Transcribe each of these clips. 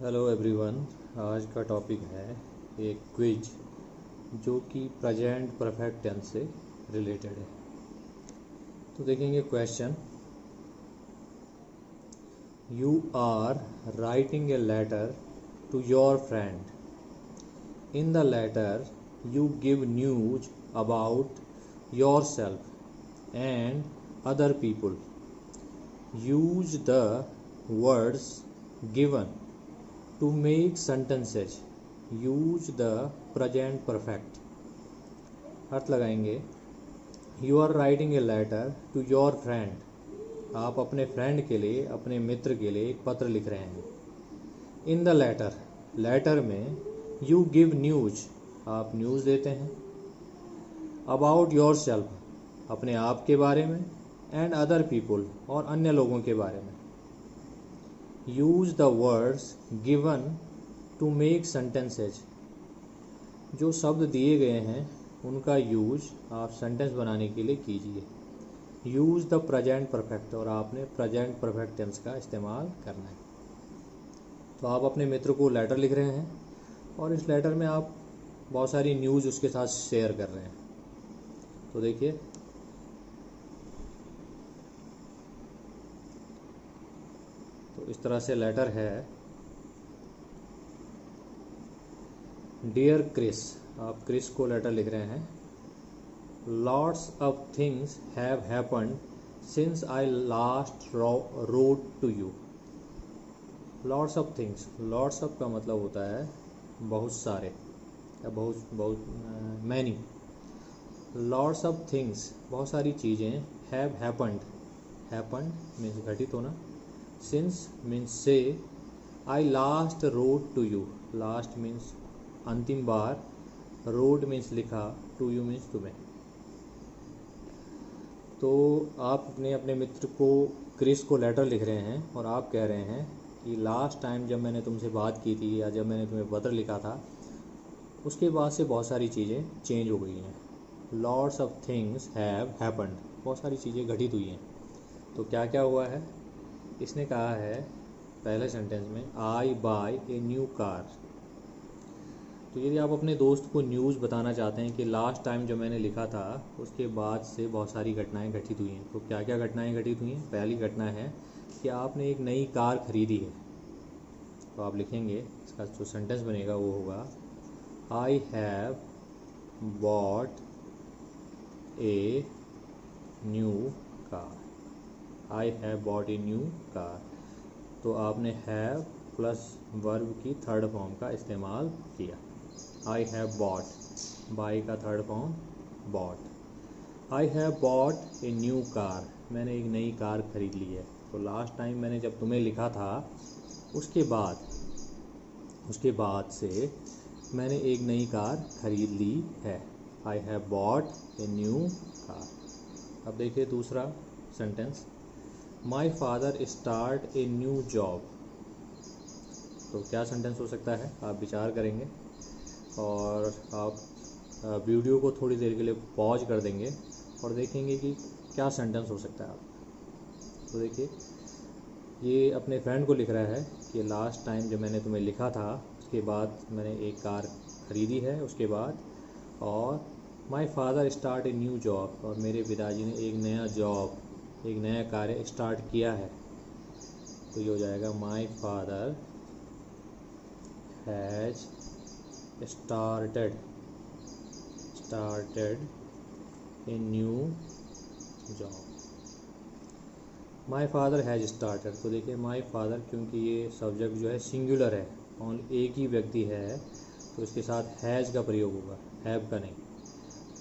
Hello everyone. आज का topic है एक क्विज जो कि प्रेजेंट परफेक्ट टेंस से रिलेटेड है। तो देखेंगे question. You are writing a letter to your friend. In the letter you give news about yourself and other people. Use the words given to make sentences. use the present perfect. अर्थ लगाएंगे। You are writing a letter to your friend. आप अपने friend के लिए, अपने मित्र के लिए एक पत्र लिख रहे हैं। In the letter, लेटर में you give news, आप न्यूज़ देते हैं। About yourself, अपने आप के बारे में। And other people, और अन्य लोगों के बारे में। Use the words given to make sentences. जो शब्द दिए गए हैं उनका यूज आप सेंटेंस बनाने के लिए कीजिए। यूज़ द प्रेजेंट परफेक्ट, और आपने प्रेजेंट परफेक्ट टेंस का इस्तेमाल करना है। तो आप अपने मित्र को लेटर लिख रहे हैं और इस लेटर में आप बहुत सारी न्यूज़ उसके साथ शेयर कर रहे हैं। तो देखिए, तो इस तरह से लेटर है। डियर क्रिस, आप क्रिस को लेटर लिख रहे हैं। Lots of things have happened since I last wrote to you. Lots of things, lots of का मतलब होता है बहुत सारे या बहुत बहुत मैनी। लॉट्स ऑफ थिंग्स, बहुत सारी चीज़ें। हैव हैपन्ड, हैपन्ड मीन्स घटित होना। सिंस मीन्स से। I last wrote to you, last means अंतिम बार। रोड मीन्स लिखा, टू यू मीन्स तुम्हें। तो आप अपने मित्र को, क्रिस को लेटर लिख रहे हैं और आप कह रहे हैं कि लास्ट टाइम जब मैंने तुमसे बात की थी या जब मैंने तुम्हें पत्र लिखा था उसके बाद से बहुत सारी चीज़ें चेंज हो गई हैं। Lots of things have happened, बहुत सारी चीज़ें घटित हुई हैं। तो क्या क्या हुआ है? इसने कहा है पहले सेंटेंस में, आई बाय ए न्यू कार। तो यदि आप अपने दोस्त को न्यूज़ बताना चाहते हैं कि लास्ट टाइम जो मैंने लिखा था उसके बाद से बहुत सारी घटनाएं घटित हुई हैं, तो क्या क्या घटनाएं घटित हुई हैं? पहली घटना है कि आपने एक नई कार खरीदी है। तो आप लिखेंगे, इसका जो सेंटेंस बनेगा वो होगा, I have bought a new car. I have bought a new car. तो आपने हैव प्लस वर्ब की थर्ड फॉर्म का इस्तेमाल किया। आई हैव बॉट, बाई का third form bought. I have bought a new car, मैंने एक नई कार खरीद ली है। तो लास्ट टाइम मैंने जब तुम्हें लिखा था उसके बाद से मैंने एक नई कार खरीद ली है। आई have bought a new car. अब देखिए दूसरा sentence, my father start a new job. तो क्या सेंटेंस हो सकता है? आप विचार करेंगे और आप वीडियो को थोड़ी देर के लिए पॉज कर देंगे और देखेंगे कि क्या सेंटेंस हो सकता है। आप तो देखिए, ये अपने फ्रेंड को लिख रहा है कि लास्ट टाइम जब मैंने तुम्हें लिखा था उसके बाद मैंने एक कार खरीदी है उसके बाद। और my father start a new job, और मेरे पिताजी ने एक नया जॉब, एक नया कार्य स्टार्ट किया है। तो ये हो जाएगा, my father has started a new job. My father has started. तो देखिए, माई फादर, क्योंकि ये सब्जेक्ट जो है सिंगुलर है, ओनली एक ही व्यक्ति है, तो इसके साथ हैज़ का प्रयोग होगा, हैव का नहीं।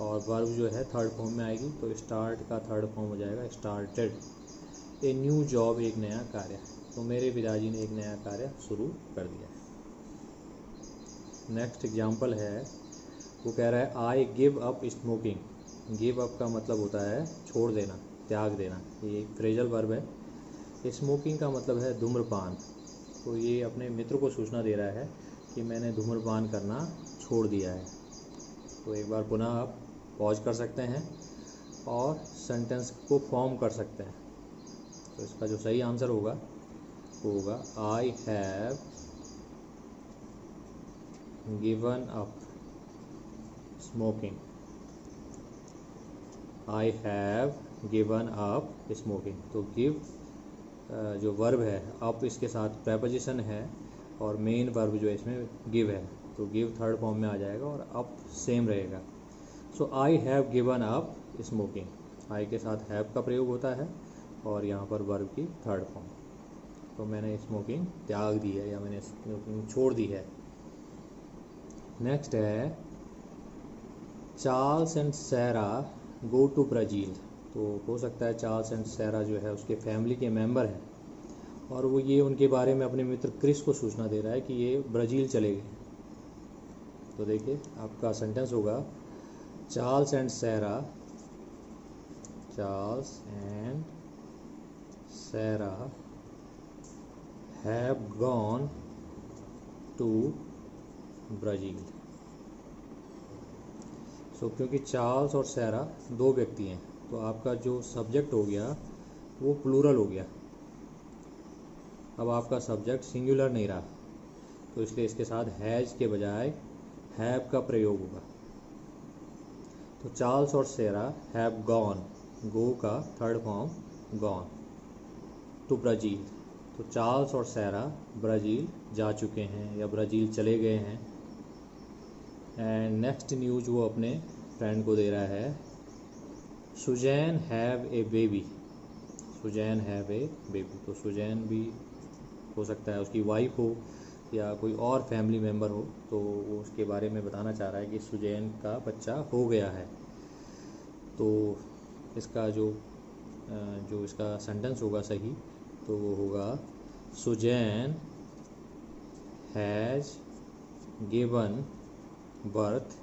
और वर्ब जो है थर्ड फॉर्म में आएगी, तो स्टार्ट का थर्ड फॉर्म हो जाएगा स्टार्टेड। ए न्यू जॉब, एक नया कार्य। तो मेरे पिताजी ने एक नया कार्य शुरू कर दिया है। नेक्स्ट एग्जाम्पल है, वो कह रहा है, I give up smoking. Give up का मतलब होता है छोड़ देना, त्याग देना। ये एक फ्रेजल वर्ब है। स्मोकिंग का मतलब है धूम्रपान। तो ये अपने मित्र को सूचना दे रहा है कि मैंने धूम्रपान करना छोड़ दिया है। तो एक बार पुनः आप पॉज कर सकते हैं और सेंटेंस को फॉर्म कर सकते हैं। तो इसका जो सही आंसर होगा वो होगा, I have given up smoking, I have given up smoking. तो गिव जो वर्ब है, अप इसके साथ प्रेपोजिशन है और मेन वर्ब जो है इसमें गिव है, तो गिव थर्ड फॉर्म में आ जाएगा और अप सेम रहेगा। So I have given up smoking, I के साथ हैव का प्रयोग होता है और यहाँ पर वर्ब की थर्ड फॉर्म। तो मैंने स्मोकिंग त्याग दी है या मैंने स्मोकिंग छोड़ दी है। नेक्स्ट है Charles and Sarah go to Brazil. तो हो सकता है चार्ल्स एंड सैरा जो है उसके फैमिली के मेंबर हैं और वो ये उनके बारे में अपने मित्र क्रिस को सूचना दे रहा है कि ये ब्राज़ील चले गए। तो देखिए आपका सेंटेंस होगा Charles and Sarah, Charles and Sarah have gone to Brazil. So क्योंकि चार्ल्स और सैरा दो व्यक्ति हैं तो आपका जो सब्जेक्ट हो गया वो प्लूरल हो गया। अब आपका सब्जेक्ट सिंगुलर नहीं रहा तो इसलिए इसके साथ हैज़ के बजाय हैव का प्रयोग होगा। तो चार्ल्स और सैरा हैव गॉन, गो का third form gone, to Brazil. तो चार्ल्स और सैरा ब्राज़ील जा चुके हैं या ब्राज़ील चले गए हैं। एंड नेक्स्ट न्यूज़ वो अपने फ्रेंड को दे रहा है, Susan have a baby, Susan have a baby. तो सुजैन भी हो सकता है उसकी वाइफ हो या कोई और फैमिली मेम्बर हो, तो वो उसके बारे में बताना चाह रहा है कि सुजैन का बच्चा हो गया है। तो इसका जो इसका सेंटेंस होगा सही तो वो होगा Susan has given birth,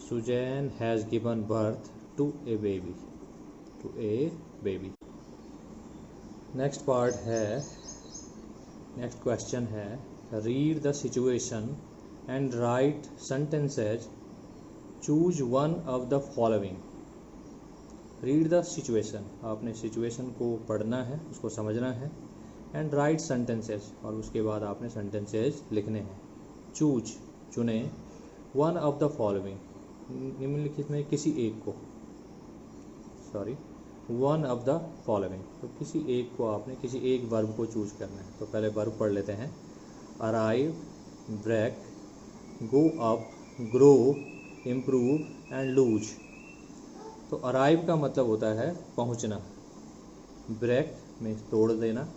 Susan has given birth to a baby, to a baby. Next part है, नेक्स्ट क्वेश्चन है, read the situation and write sentences, choose one of the following. Read the situation, आपने situation को पढ़ना है, उसको समझना है। And write sentences, और उसके बाद आपने सेंटेंसेज लिखने हैं। चूज, चुने, वन ऑफ द फॉलोइंग, निम्नलिखित में किसी एक को, sorry one of the following. तो किसी एक को आपने, किसी एक वर्ब को चूज करना है। तो पहले वर्ब पढ़ लेते हैं, arrive, break, go up, grow, improve and lose. तो अराइव का मतलब होता है पहुंचना, ब्रेक मीन्स तोड़ देना,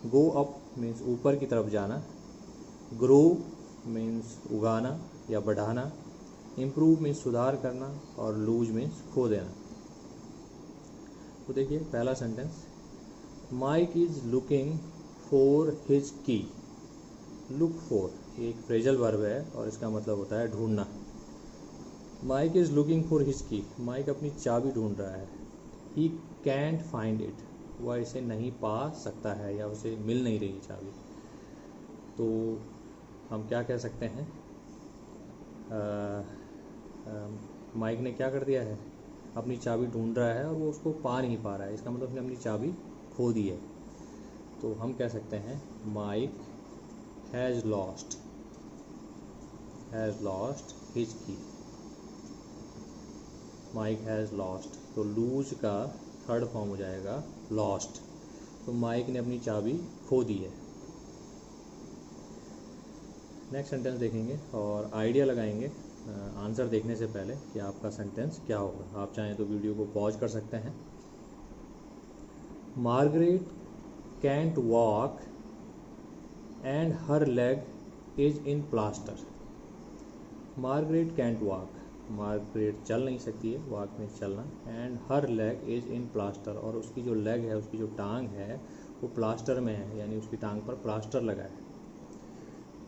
गो अप मीन्स ऊपर की तरफ जाना, ग्रो मीन्स उगाना या बढ़ाना, इम्प्रूव मीन्स सुधार करना और लूज मीन्स खो देना। तो देखिए पहला sentence, Mike is looking for his key. Look for ये एक फ्रेजल वर्ब है और इसका मतलब होता है ढूंढना। Mike is looking for his key, Mike अपनी चाबी ढूंढ रहा है। ही कैंट फाइंड इट, वह इसे नहीं पा सकता है या उसे मिल नहीं रही चाबी। तो हम क्या कह सकते हैं, माइक ने क्या कर दिया है, अपनी चाबी ढूंढ रहा है और वो उसको पा नहीं पा रहा है, इसका मतलब उसने अपनी चाबी खो दी है। तो हम कह सकते हैं mic has lost his key, mic has lost. तो लूज का थर्ड फॉर्म हो जाएगा लॉस्ट। तो माइक ने अपनी चाबी खो दी है। नेक्स्ट सेंटेंस देखेंगे और आइडिया लगाएंगे आंसर देखने से पहले कि आपका सेंटेंस क्या होगा। आप चाहें तो वीडियो को पॉज कर सकते हैं। Margaret can't walk and her leg is in plaster. Margaret can't walk, Margaret चल नहीं सकती है, वॉक में चलना, and her leg is in plaster, और उसकी जो लेग है, उसकी जो टांग है वो प्लास्टर में है, यानी उसकी टांग पर प्लास्टर लगा है।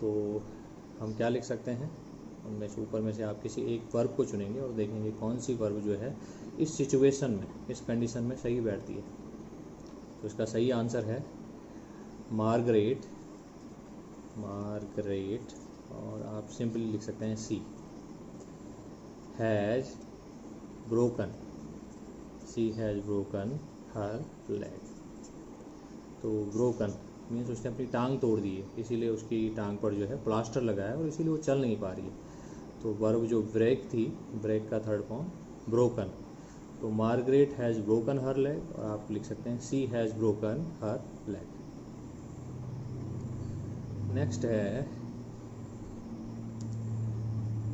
तो हम क्या लिख सकते हैं, उनमें से ऊपर में से आप किसी एक वर्ब को चुनेंगे और देखेंगे कौन सी वर्ब जो है इस सिचुएशन में, इस कंडीशन में सही बैठती है। तो इसका सही आंसर है मार्गरेट, मार्गरेट, और आप सिंपली लिख सकते हैं she, has broken, she has broken her leg. तो ब्रोकन, मीन्स उसने अपनी टांग तोड़ दी है, इसीलिए उसकी टांग पर जो है प्लास्टर लगा है और इसीलिए वो चल नहीं पा रही है। तो वर्ब जो ब्रेक थी, ब्रेक का थर्ड फॉर्म ब्रोकन। तो Margaret has broken her leg, और आप लिख सकते हैं she has broken her leg. Next है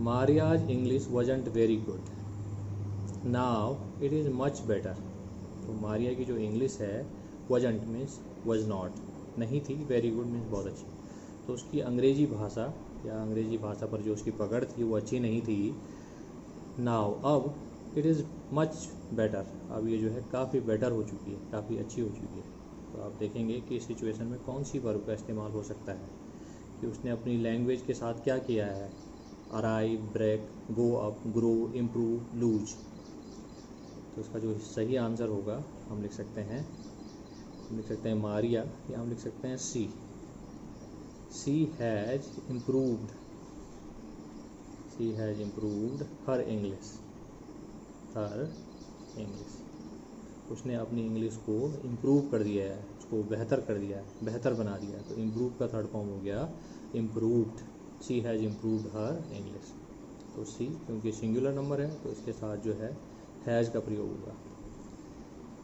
Maria's English wasn't very good, now it is much better. तो मारिया की जो इंग्लिश है वजंट मीन्स वज नॉट, नहीं थी, वेरी गुड मीन्स बहुत अच्छी। तो उसकी अंग्रेज़ी भाषा या अंग्रेज़ी भाषा पर जो उसकी पकड़ थी वो अच्छी नहीं थी। नाउ अब इट इज़ मच बेटर, अब ये जो है काफ़ी बेटर हो चुकी है, काफ़ी अच्छी हो चुकी है। तो आप देखेंगे कि इस सिचुएशन में कौन सी वर्ब का इस्तेमाल हो सकता है कि उसने अपनी लैंग्वेज के साथ क्या किया है। Arrive, break, go up, grow, improve, lose. तो इसका जो सही आंसर होगा हम लिख सकते हैं मारिया, या हम लिख सकते हैं she has improved her English. उसने अपनी इंग्लिश को इम्प्रूव कर दिया है, उसको बेहतर कर दिया है, बेहतर बना दिया है। तो इम्प्रूव का थर्ड फॉर्म हो गया improved. She has improved her English. तो सी क्योंकि सिंगुलर नंबर है तो इसके साथ जो है हैज़ का प्रयोग होगा।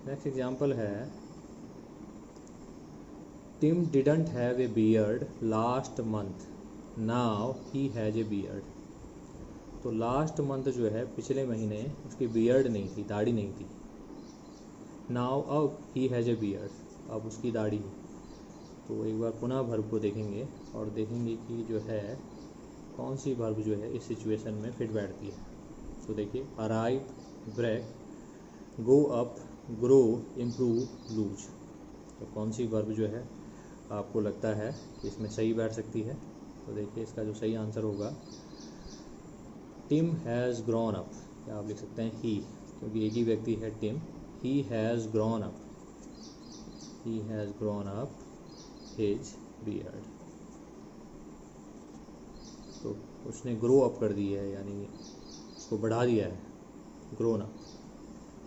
नेक्स्ट एग्जाम्पल है Tim didn't have a beard last month, now he has a beard. तो लास्ट मंथ जो है पिछले महीने उसकी बियर्ड नहीं थी, दाढ़ी नहीं थी। नाउ अब ही हैज़ ए बियर्ड, अब उसकी दाढ़ी है। तो एक बार पुनः वर्ब को देखेंगे और देखेंगे कि जो है कौन सी वर्ब जो है इस सिचुएशन में फिट बैठती है। तो देखिए arrive, break, go up, grow, improve, lose. तो कौन सी वर्ब जो है आपको लगता है कि इसमें सही बैठ सकती है। तो देखिए इसका जो सही आंसर होगा टिम हैज़ ग्रॉन अप, या आप लिख सकते हैं ही, क्योंकि एक ही व्यक्ति है Tim. He has grown up his beard. तो उसने ग्रो अप कर दी है, यानी उसको बढ़ा दिया है, ग्रोन अप।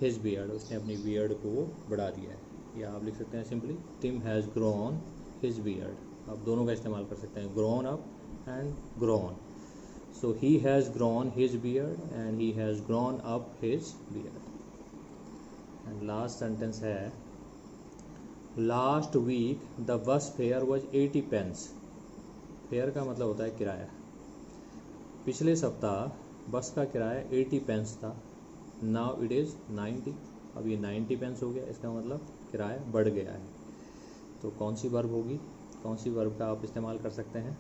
हिज बियर्ड, उसने अपनी बियर्ड को बढ़ा दिया है। या आप लिख सकते हैं simply Tim has grown his beard. आप दोनों का इस्तेमाल कर सकते हैं, grown up and grown. So he has grown his beard and he has grown up his beard. And last sentence है last week the bus fare was 80 pence. Fair का मतलब होता है किराया। पिछले सप्ताह बस का किराया 80 पेंस था, नाउ इट इज़ 90। अब ये 90 पेंस हो गया, इसका मतलब किराया बढ़ गया है। तो कौन सी वर्ब होगी, कौन सी वर्ब का आप इस्तेमाल कर सकते हैं।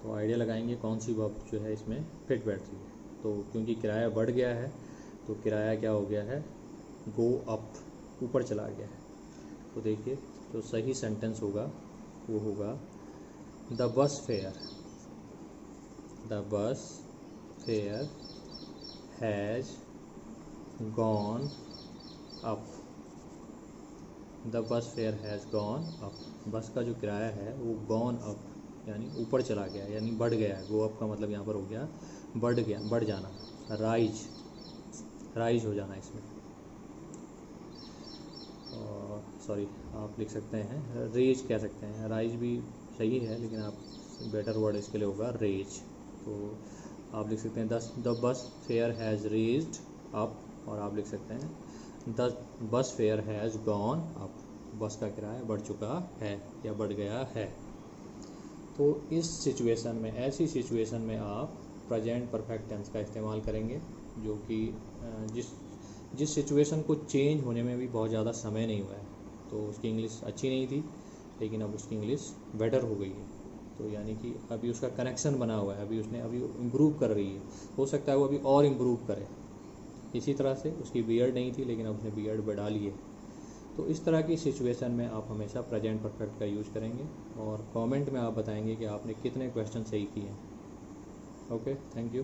तो आइडिया लगाएंगे कौन सी वर्ब जो है इसमें फिट बैठती है। तो क्योंकि किराया बढ़ गया है तो किराया क्या हो गया है, गो अप, ऊपर चला गया है। तो देखिए जो सही सेंटेंस होगा वो होगा the bus fair has gone up. The bus fair has gone up, बस का जो किराया है वो गॉन अप यानी ऊपर चला गया, यानी बढ़ गया है। गो अप का मतलब यहाँ पर हो गया बढ़ जाना, राइज हो जाना इसमें। और सॉरी आप लिख सकते हैं रेज कह सकते हैं, राइज भी सही है लेकिन आप बेटर वर्ड इसके लिए होगा रेज। तो आप लिख सकते हैं the bus fair has raised up, और आप लिख सकते हैं the bus fair has gone up, बस का किराया बढ़ चुका है या बढ़ गया है। तो इस सिचुएशन में, ऐसी सिचुएशन में आप प्रेजेंट परफेक्ट टेंस का इस्तेमाल करेंगे, जो कि जिस सिचुएशन को चेंज होने में भी बहुत ज़्यादा समय नहीं हुआ है। तो उसकी इंग्लिश अच्छी नहीं थी लेकिन अब उसकी इंग्लिश बेटर हो गई है। तो यानी कि अभी उसका कनेक्शन बना हुआ है, अभी इम्प्रूव कर रही है। हो सकता है वो अभी और इम्प्रूव करे। इसी तरह से उसकी बियर्ड नहीं थी लेकिन अब उसने बियर्ड बढ़ा ली है। तो इस तरह की सिचुएशन में आप हमेशा प्रेजेंट परफेक्ट का यूज़ करेंगे और कमेंट में आप बताएंगे कि आपने कितने क्वेश्चन सही किए हैं। Okay, thank you.